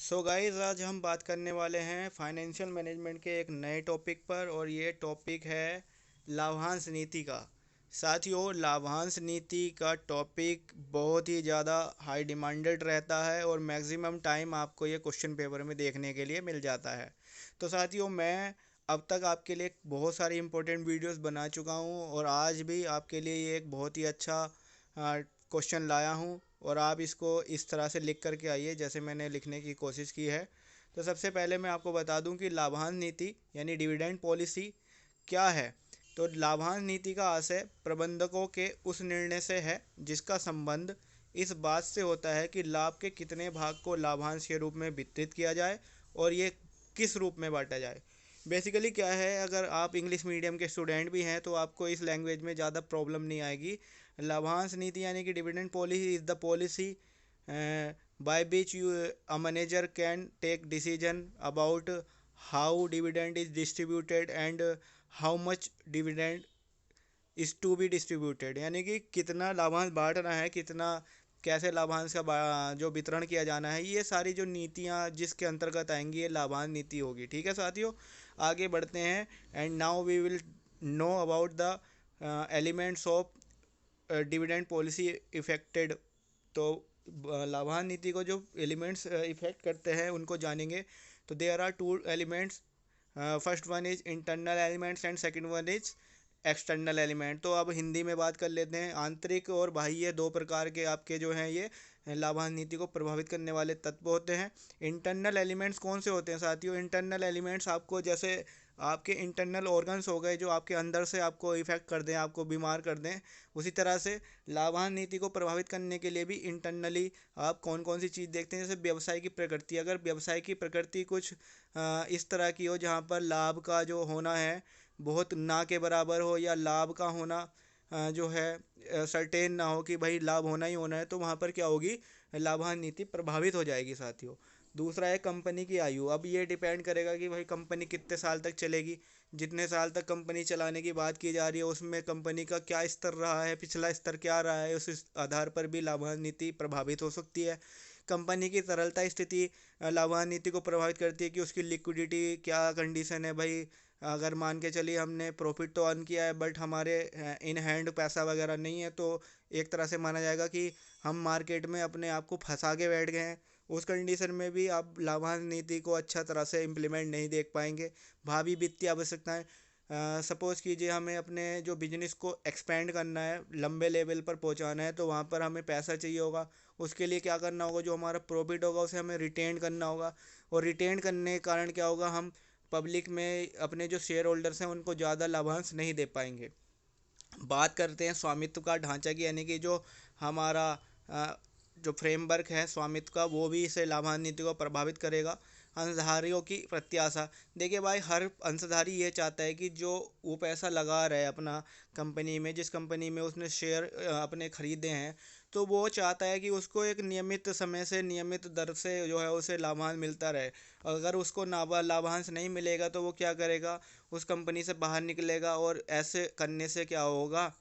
So guys, आज हम बात करने वाले हैं फाइनेंशियल मैनेजमेंट के एक नए टॉपिक पर। और ये टॉपिक है लाभांश नीति का। साथियों, लाभांश नीति का टॉपिक बहुत ही ज़्यादा हाई डिमांडेड रहता है और मैक्सिमम टाइम आपको ये क्वेश्चन पेपर में देखने के लिए मिल जाता है। तो साथियों, मैं अब तक आपके लिए बहुत सारी इंपॉर्टेंट वीडियोस बना चुका हूँ और आज भी आपके लिए ये एक बहुत ही अच्छा क्वेश्चन लाया हूँ। और आप इसको इस तरह से लिख करके आइए जैसे मैंने लिखने की कोशिश की है। तो सबसे पहले मैं आपको बता दूं कि लाभांश नीति यानी डिविडेंड पॉलिसी क्या है। तो लाभांश नीति का आशय प्रबंधकों के उस निर्णय से है जिसका संबंध इस बात से होता है कि लाभ के कितने भाग को लाभांश के रूप में वितरित किया जाए और ये किस रूप में बांटा जाए। बेसिकली क्या है, अगर आप इंग्लिश मीडियम के स्टूडेंट भी हैं तो आपको इस लैंग्वेज में ज़्यादा प्रॉब्लम नहीं आएगी। लाभांश नीति यानी कि dividend policy is the policy by which you a manager can take decision about how dividend is distributed and how much dividend is to be distributed. यानी कि कितना लाभांश बांटना है, कितना कैसे लाभांश का जो वितरण किया जाना है, ये सारी जो नीतियाँ जिसके अंतर्गत आएंगी ये लाभांश नीति होगी। ठीक है साथियों, आगे बढ़ते हैं। And now we will know about the elements of dividend policy affected. तो लाभांश नीति को जो एलिमेंट्स इफेक्ट करते हैं उनको जानेंगे। तो there are two elements. First one is internal elements and second one is external element. तो अब हिंदी में बात कर लेते हैं। आंतरिक और बाह्य दो प्रकार के आपके जो हैं ये लाभांश नीति को प्रभावित करने वाले तत्व होते हैं। इंटरनल एलिमेंट्स कौन से होते हैं साथियों? इंटरनल एलिमेंट्स आपको जैसे आपके इंटरनल ऑर्गन्स हो गए जो आपके अंदर से आपको इफेक्ट कर दें, आपको बीमार कर दें। उसी तरह से लाभांश नीति को प्रभावित करने के लिए भी इंटरनली आप कौन कौन सी चीज़ देखते हैं। जैसे व्यवसाय की प्रकृति, अगर व्यवसाय की प्रकृति कुछ इस तरह की हो जहाँ पर लाभ का जो होना है बहुत ना के बराबर हो, या लाभ का होना जो है सर्टेन ना हो कि भाई लाभ होना ही होना है, तो वहाँ पर क्या होगी, लाभांश नीति प्रभावित हो जाएगी साथियों। दूसरा है कंपनी की आयु। अब ये डिपेंड करेगा कि भाई कंपनी कितने साल तक चलेगी। जितने साल तक कंपनी चलाने की बात की जा रही है उसमें कंपनी का क्या स्तर रहा है, पिछला स्तर क्या रहा है, उस आधार पर भी लाभांश नीति प्रभावित हो सकती है। कंपनी की तरलता स्थिति लाभांश नीति को प्रभावित करती है कि उसकी लिक्विडिटी क्या कंडीशन है। भाई अगर मान के चलिए हमने प्रॉफिट तो अर्न किया है बट हमारे इन हैंड पैसा वगैरह नहीं है, तो एक तरह से माना जाएगा कि हम मार्केट में अपने आप को फंसा के बैठ गए हैं। उस कंडीशन में भी आप लाभांश नीति को अच्छा तरह से इम्प्लीमेंट नहीं देख पाएंगे। भावी वित्तीय आवश्यकताएं, सपोज़ कीजिए हमें अपने जो बिजनेस को एक्सपेंड करना है, लंबे लेवल पर पहुंचाना है, तो वहाँ पर हमें पैसा चाहिए होगा। उसके लिए क्या करना होगा, जो हमारा प्रॉफिट होगा उसे हमें रिटेन करना होगा। और रिटेन करने के कारण क्या होगा, हम पब्लिक में अपने जो शेयर होल्डर्स हैं उनको ज़्यादा लाभांश नहीं दे पाएंगे। बात करते हैं स्वामित्व का ढांचा की, यानी कि जो हमारा जो फ्रेमवर्क है स्वामित्व का वो भी इसे लाभांश नीति को प्रभावित करेगा। अंशधारियों की प्रत्याशा, देखिए भाई हर अंशधारी ये चाहता है कि जो वो पैसा लगा रहा है अपना कंपनी में, जिस कंपनी में उसने शेयर अपने खरीदे हैं, तो वो चाहता है कि उसको एक नियमित समय से नियमित दर से जो है उसे लाभांश मिलता रहे। अगर उसको लाभांश नहीं मिलेगा तो वो क्या करेगा, उस कंपनी से बाहर निकलेगा। और ऐसे करने से क्या होगा,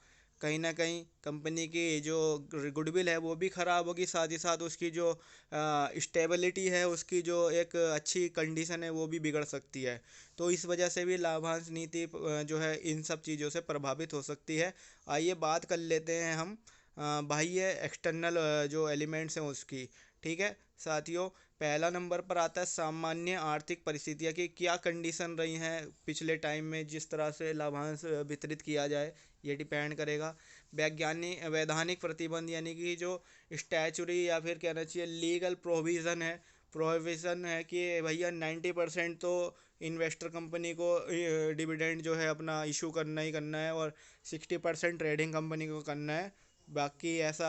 कहीं ना कहीं कंपनी की जो गुडविल है वो भी ख़राब होगी, साथ ही साथ उसकी जो स्टेबिलिटी है, उसकी जो एक अच्छी कंडीशन है वो भी बिगड़ सकती है। तो इस वजह से भी लाभांश नीति जो है इन सब चीज़ों से प्रभावित हो सकती है। आइए बात कर लेते हैं हम बाह्य एक्सटर्नल जो एलिमेंट्स हैं उसकी। ठीक है साथियों, पहला नंबर पर आता है सामान्य आर्थिक परिस्थितियाँ की क्या कंडीशन रही हैं पिछले टाइम में, जिस तरह से लाभांश वितरित किया जाए ये डिपेंड करेगा। वैधानिक प्रतिबंध, यानी कि जो स्टैचुरी या फिर कहना चाहिए लीगल प्रोविज़न है कि भैया 90% तो इन्वेस्टर कंपनी को डिविडेंड जो है अपना इशू करना ही करना है और 60% ट्रेडिंग कंपनी को करना है। बाकी ऐसा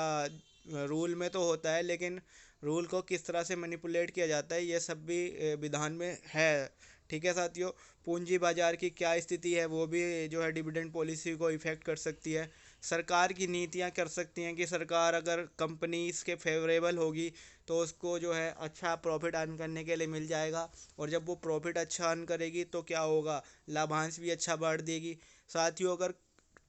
रूल में तो होता है, लेकिन रूल को किस तरह से मैनिपुलेट किया जाता है ये सब भी विधान में है। ठीक है साथियों, पूंजी बाजार की क्या स्थिति है वो भी जो है डिविडेंड पॉलिसी को इफ़ेक्ट कर सकती है। सरकार की नीतियां कर सकती हैं कि सरकार अगर कंपनीज़ के फेवरेबल होगी तो उसको जो है अच्छा प्रॉफिट अर्न करने के लिए मिल जाएगा। और जब वो प्रॉफिट अच्छा अर्न करेगी तो क्या होगा, लाभांश भी अच्छा बढ़ देगी। साथियों, अगर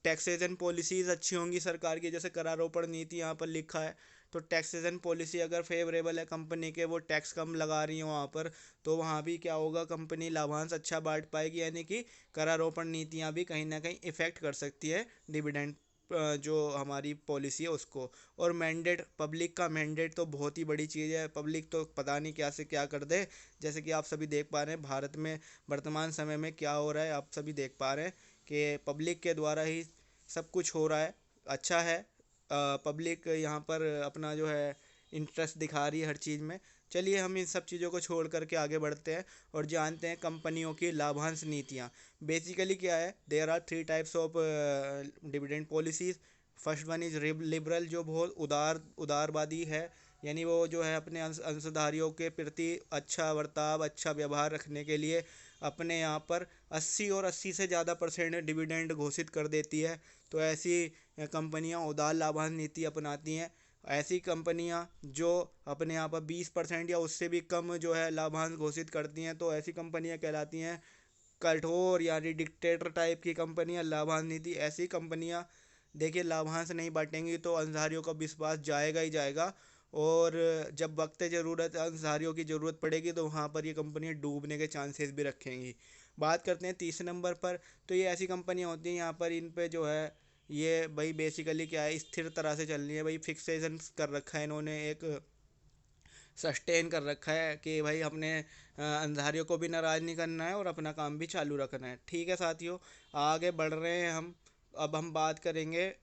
टैक्सेशन पॉलिसीज़ अच्छी होंगी सरकार की, जैसे करारोपण नीति यहाँ पर लिखा है, तो टैक्सेशन पॉलिसी अगर फेवरेबल है कंपनी के, वो टैक्स कम लगा रही है वहाँ पर, तो वहाँ भी क्या होगा, कंपनी लाभांश अच्छा बांट पाएगी, यानी कि करारोपण नीतियाँ भी कहीं ना कहीं इफ़ेक्ट कर सकती है डिविडेंड जो हमारी पॉलिसी है उसको। और मैंडेट, पब्लिक का मैंडेट तो बहुत ही बड़ी चीज़ है। पब्लिक तो पता नहीं क्या से क्या कर दे। जैसे कि आप सभी देख पा रहे हैं भारत में वर्तमान समय में क्या हो रहा है, आप सभी देख पा रहे हैं कि पब्लिक के द्वारा ही सब कुछ हो रहा है। अच्छा है, पब्लिक यहाँ पर अपना जो है इंटरेस्ट दिखा रही है हर चीज़ में। चलिए हम इन सब चीज़ों को छोड़ करके आगे बढ़ते हैं और जानते हैं कंपनियों की लाभांश नीतियाँ। बेसिकली क्या है, there are three types of dividend policies. First one is liberal, जो बहुत उदारवादी है, यानी वो जो है अपने अंशधारियों के प्रति अच्छा बर्ताव, अच्छा व्यवहार रखने के लिए अपने यहाँ पर 80 और 80 से ज़्यादा % डिविडेंड घोषित कर देती है। तो ऐसी कंपनियां उदार लाभांश नीति अपनाती हैं। ऐसी कंपनियां जो अपने यहाँ पर 20% या उससे भी कम जो है लाभांश घोषित करती हैं, तो ऐसी कंपनियां कहलाती हैं कठोर, यानी डिक्टेटर टाइप की कंपनियां। लाभांश नीति, ऐसी कंपनियां देखिए लाभांश नहीं बांटेंगी तो अंशधारियों का विश्वास जाएगा ही जाएगा, और जब वक्त ज़रूरत अंशधारियों की ज़रूरत पड़ेगी तो वहाँ पर ये कंपनियां डूबने के चांसेस भी रखेंगी। बात करते हैं तीसरे नंबर पर, तो ये ऐसी कंपनियां होती हैं यहाँ पर इन पे जो है ये भाई बेसिकली क्या है, स्थिर तरह से चलनी है भाई, फिक्सेशन कर रखा है इन्होंने, एक सस्टेन कर रखा है कि भाई अपने अंधारियों को भी नाराज़ नहीं करना है और अपना काम भी चालू रखना है। ठीक है साथियों, आगे बढ़ रहे हैं हम। अब हम बात करेंगे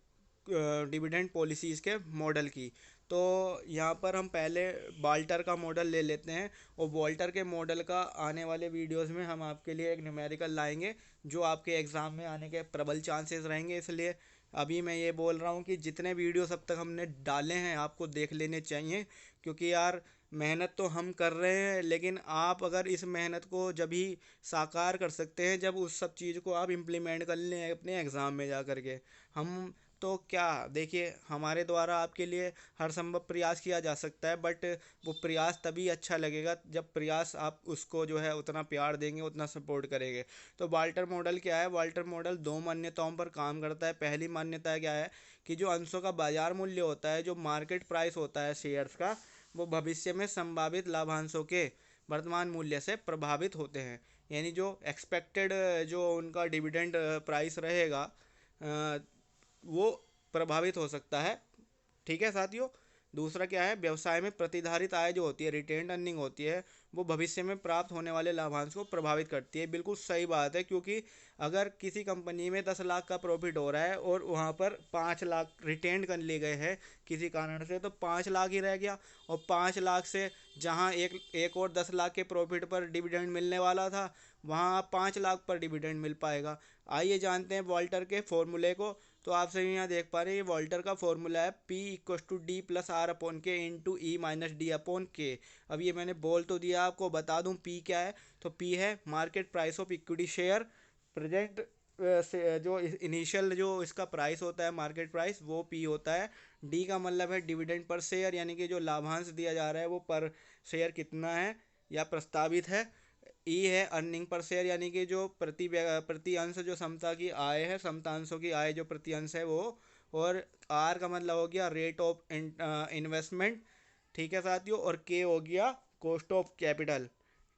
डिविडेंड पॉलिसीज़ के मॉडल की। तो यहाँ पर हम पहले वाल्टर का मॉडल ले लेते हैं, और वाल्टर के मॉडल का आने वाले वीडियोस में हम आपके लिए एक न्यूमेरिकल लाएंगे जो आपके एग्ज़ाम में आने के प्रबल चांसेस रहेंगे। इसलिए अभी मैं ये बोल रहा हूँ कि जितने वीडियोस अब तक हमने डाले हैं आपको देख लेने चाहिए, क्योंकि यार मेहनत तो हम कर रहे हैं, लेकिन आप अगर इस मेहनत को जब ही साकार कर सकते हैं जब उस सब चीज़ को आप इम्प्लीमेंट कर लें अपने एग्ज़ाम में जा कर के। हम तो क्या, देखिए हमारे द्वारा आपके लिए हर संभव प्रयास किया जा सकता है, बट वो प्रयास तभी अच्छा लगेगा जब प्रयास आप उसको जो है उतना प्यार देंगे, उतना सपोर्ट करेंगे। तो वाल्टर मॉडल क्या है, वाल्टर मॉडल दो मान्यताओं पर काम करता है। पहली मान्यता क्या है कि जो अंशों का बाजार मूल्य होता है, जो मार्केट प्राइस होता है शेयर्स का, वो भविष्य में संभावित लाभांशों के वर्तमान मूल्य से प्रभावित होते हैं। यानी जो एक्सपेक्टेड जो उनका डिविडेंड प्राइस रहेगा वो प्रभावित हो सकता है। ठीक है साथियों। दूसरा क्या है, व्यवसाय में प्रतिधारित आय जो होती है, रिटेन्ड अर्निंग होती है, वो भविष्य में प्राप्त होने वाले लाभांश को प्रभावित करती है। बिल्कुल सही बात है, क्योंकि अगर किसी कंपनी में 10 लाख का प्रॉफिट हो रहा है और वहाँ पर 5 लाख रिटेंड कर लिए गए हैं किसी कारण से, तो 5 लाख ही रह गया, और 5 लाख से जहाँ एक और 10 लाख के प्रॉफिट पर डिविडेंड मिलने वाला था, वहाँ 5 लाख पर डिविडेंड मिल पाएगा। आइए जानते हैं वॉल्टर के फॉर्मूले को। तो आप सभी यहाँ देख पा रहे हैं ये वॉल्टर का फॉर्मूला है, P equals to D plus R upon K into E minus D upon K. अब ये मैंने बोल तो दिया, आपको बता दूं P क्या है। तो P है market price of equity share, present से जो इनिशियल जो इसका प्राइस होता है मार्केट प्राइस, वो P होता है। D का मतलब है डिविडेंड पर शेयर, यानी कि जो लाभांश दिया जा रहा है वो पर शेयर कितना है या प्रस्तावित है। ई है अर्निंग पर शेयर, यानी कि जो प्रति अंश जो समता की आय है, समतांशों की आय जो प्रति अंश है वो। और आर का मतलब हो गया रेट ऑफ इन्वेस्टमेंट। ठीक है साथियों। और के हो गया कॉस्ट ऑफ कैपिटल,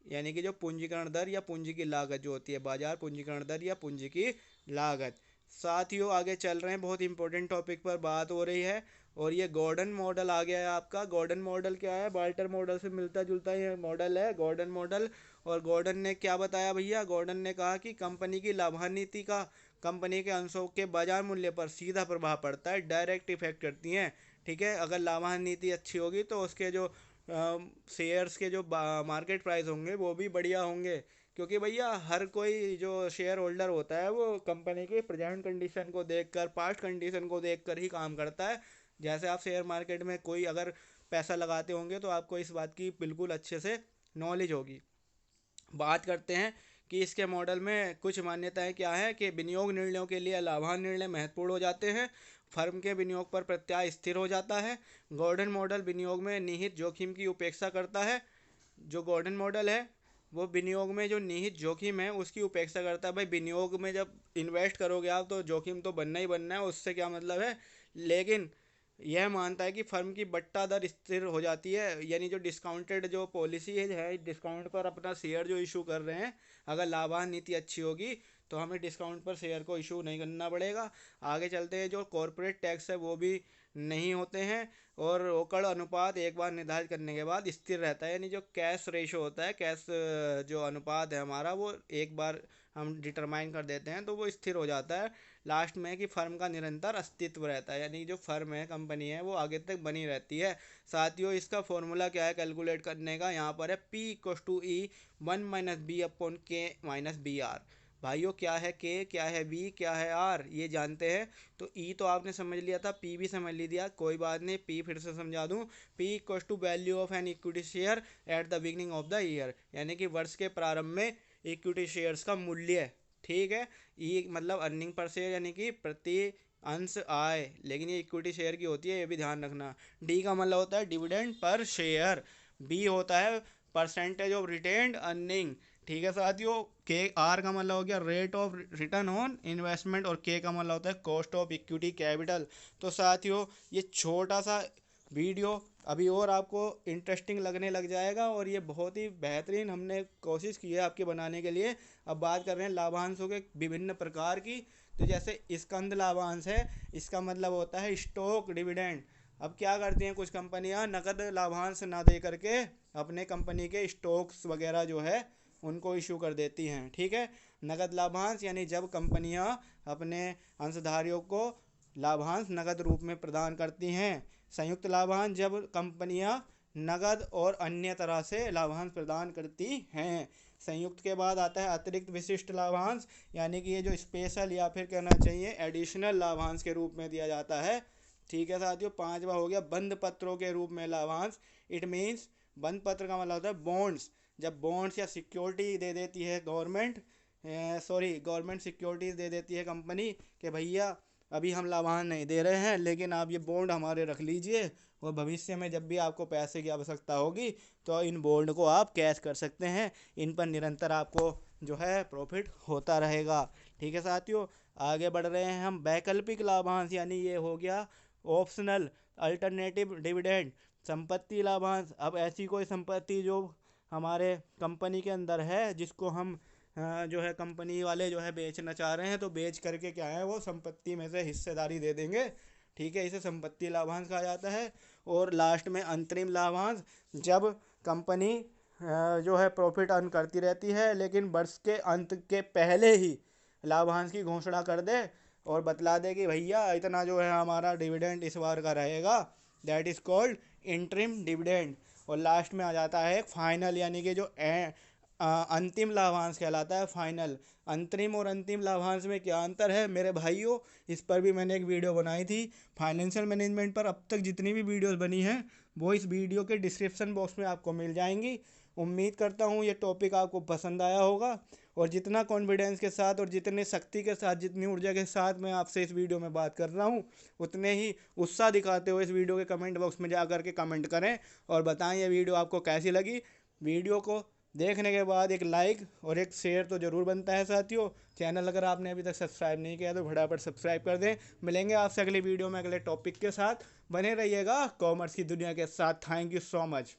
यानी कि जो पूंजीकरण दर या पूंजी की लागत जो होती है, बाजार पूंजीकरण दर या पूंजी की लागत। साथियों आगे चल रहे हैं, बहुत इंपॉर्टेंट टॉपिक पर बात हो रही है, और ये गॉर्डन मॉडल आ गया है आपका। गॉर्डन मॉडल क्या है, वाल्टर मॉडल से मिलता जुलता ये मॉडल है गॉर्डन मॉडल। और गॉर्डन ने क्या बताया भैया, गॉर्डन ने कहा कि कंपनी की लाभांश नीति का कंपनी के अंशों के बाजार मूल्य पर सीधा प्रभाव पड़ता है, डायरेक्ट इफेक्ट करती हैं। ठीक है, अगर लाभांश नीति अच्छी होगी तो उसके जो शेयर्स के जो मार्केट प्राइस होंगे वो भी बढ़िया होंगे, क्योंकि भैया हर कोई जो शेयर होल्डर होता है वो कंपनी की प्रेजेंट कंडीशन को देखकर, पास्ट कंडीशन को देखकर ही काम करता है। जैसे आप शेयर मार्केट में कोई अगर पैसा लगाते होंगे तो आपको इस बात की बिल्कुल अच्छे से नॉलेज होगी। बात करते हैं कि इसके मॉडल में कुछ मान्यताएं क्या है कि विनियोग निर्णयों के लिए लाभांश निर्णय महत्वपूर्ण हो जाते हैं, फर्म के विनियोग पर प्रत्याय स्थिर हो जाता है। गॉर्डन मॉडल विनियोग में निहित जोखिम की उपेक्षा करता है। जो गॉर्डन मॉडल है वो विनियोग में जो निहित जोखिम है उसकी उपेक्षा करता है। भाई विनियोग में जब इन्वेस्ट करोगे आप तो जोखिम तो बनना ही बनना है, उससे क्या मतलब है, लेकिन यह मानता है कि फर्म की बट्टा दर स्थिर हो जाती है, यानी जो डिस्काउंटेड जो पॉलिसी है, डिस्काउंट पर अपना शेयर जो इशू कर रहे हैं, अगर लाभांश नीति अच्छी होगी तो हमें डिस्काउंट पर शेयर को इशू नहीं करना पड़ेगा। आगे चलते हैं, जो कॉरपोरेट टैक्स है वो भी नहीं होते हैं, और रोकड़ अनुपात एक बार निर्धारित करने के बाद स्थिर रहता है, यानी जो कैश रेशो होता है, कैश जो अनुपात है हमारा, वो एक बार हम डिटरमाइन कर देते हैं तो वो स्थिर हो जाता है। लास्ट में कि फर्म का निरंतर अस्तित्व रहता है, यानी जो फर्म है, कंपनी है, वो आगे तक बनी रहती है। साथियों, इसका फॉर्मूला क्या है कैलकुलेट करने का, यहाँ पर है P equals to E 1-B/K-BR। भाइयों, क्या है के, क्या है बी, क्या है आर, ये जानते हैं। तो ई तो आपने समझ लिया था, पी भी समझ लिया, कोई बात नहीं, पी फिर से समझा दूं। P equal to value of an equity share at the beginning of the year, यानी कि वर्ष के प्रारंभ में इक्विटी शेयर्स का मूल्य। ठीक है। ई मतलब अर्निंग पर शेयर, यानी कि प्रति अंश आय, लेकिन ये इक्विटी शेयर की होती है, ये भी ध्यान रखना। डी का मतलब होता है डिविडेंड पर शेयर। बी होता है परसेंटेज ऑफ रिटेन्ड अर्निंग। ठीक है साथियों। के आर का मतलब हो गया rate of return on investment, और के का मतलब होता है कॉस्ट ऑफ इक्विटी कैपिटल। तो साथियों, ये छोटा सा वीडियो अभी और आपको इंटरेस्टिंग लगने लग जाएगा, और ये बहुत ही बेहतरीन हमने कोशिश की है आपके बनाने के लिए। अब बात कर रहे हैं लाभांशों के विभिन्न प्रकार की। तो जैसे स्कंद लाभांश है, इसका मतलब होता है स्टॉक डिविडेंड। अब क्या करती हैं कुछ कंपनियां, नकद लाभांश ना दे करके अपने कंपनी के स्टॉक्स वगैरह जो है उनको इशू कर देती हैं। ठीक है। नकद लाभांश यानी जब कंपनियां अपने अंशधारियों को लाभांश नकद रूप में प्रदान करती हैं। संयुक्त लाभांश जब कंपनियां नकद और अन्य तरह से लाभांश प्रदान करती हैं। संयुक्त के बाद आता है अतिरिक्त विशिष्ट लाभांश, यानी कि ये जो स्पेशल या फिर कहना चाहिए एडिशनल लाभांश के रूप में दिया जाता है। ठीक है साथियों। पांचवा हो गया बंद पत्रों के रूप में लाभांश। इट मीन्स, बंद पत्र का मतलब होता है बॉन्ड्स। जब बॉन्ड्स या सिक्योरिटी दे देती है गवर्नमेंट, गवर्नमेंट सिक्योरिटीज दे देती है कंपनी कि भैया अभी हम लाभांश नहीं दे रहे हैं, लेकिन आप ये बॉन्ड हमारे रख लीजिए, और भविष्य में जब भी आपको पैसे की आवश्यकता होगी तो इन बॉन्ड को आप कैश कर सकते हैं। इन पर निरंतर आपको जो है प्रॉफिट होता रहेगा। ठीक है साथियों। आगे बढ़ रहे हैं हम। वैकल्पिक लाभांश, यानी ये हो गया ऑप्शनल अल्टरनेटिव डिविडेंड। संपत्ति लाभांश, अब ऐसी कोई संपत्ति जो हमारे कंपनी के अंदर है, जिसको हम जो है कंपनी वाले जो है बेचना चाह रहे हैं, तो बेच करके क्या है वो संपत्ति में से हिस्सेदारी दे देंगे। ठीक है। इसे संपत्ति लाभांश कहा जाता है। और लास्ट में अंतरिम लाभांश, जब कंपनी जो है प्रॉफिट अर्न करती रहती है, लेकिन वर्ष के अंत के पहले ही लाभांश की घोषणा कर दे और बतला दे कि भैया इतना जो है हमारा डिविडेंड इस बार का रहेगा। That is called interim dividend. और लास्ट में आ जाता है फाइनल, यानी कि जो अंतिम लाभांश कहलाता है फाइनल। अंतरिम और अंतिम लाभांश में क्या अंतर है मेरे भाइयों, इस पर भी मैंने एक वीडियो बनाई थी। फाइनेंशियल मैनेजमेंट पर अब तक जितनी भी वीडियोस बनी हैं वो इस वीडियो के डिस्क्रिप्शन बॉक्स में आपको मिल जाएंगी। उम्मीद करता हूँ ये टॉपिक आपको पसंद आया होगा, और जितना कॉन्फिडेंस के साथ और जितने शक्ति के साथ, जितनी ऊर्जा के साथ मैं आपसे इस वीडियो में बात कर रहा हूँ, उतने ही उत्साह दिखाते हुए इस वीडियो के कमेंट बॉक्स में जा करके कमेंट करें और बताएं ये वीडियो आपको कैसी लगी। वीडियो को देखने के बाद एक लाइक और एक शेयर तो ज़रूर बनता है साथियों। चैनल अगर आपने अभी तक सब्सक्राइब नहीं किया तो फटाफट सब्सक्राइब कर दें। मिलेंगे आपसे अगली वीडियो में अगले टॉपिक के साथ। बने रहिएगा कॉमर्स की दुनिया के साथ। Thank you so much.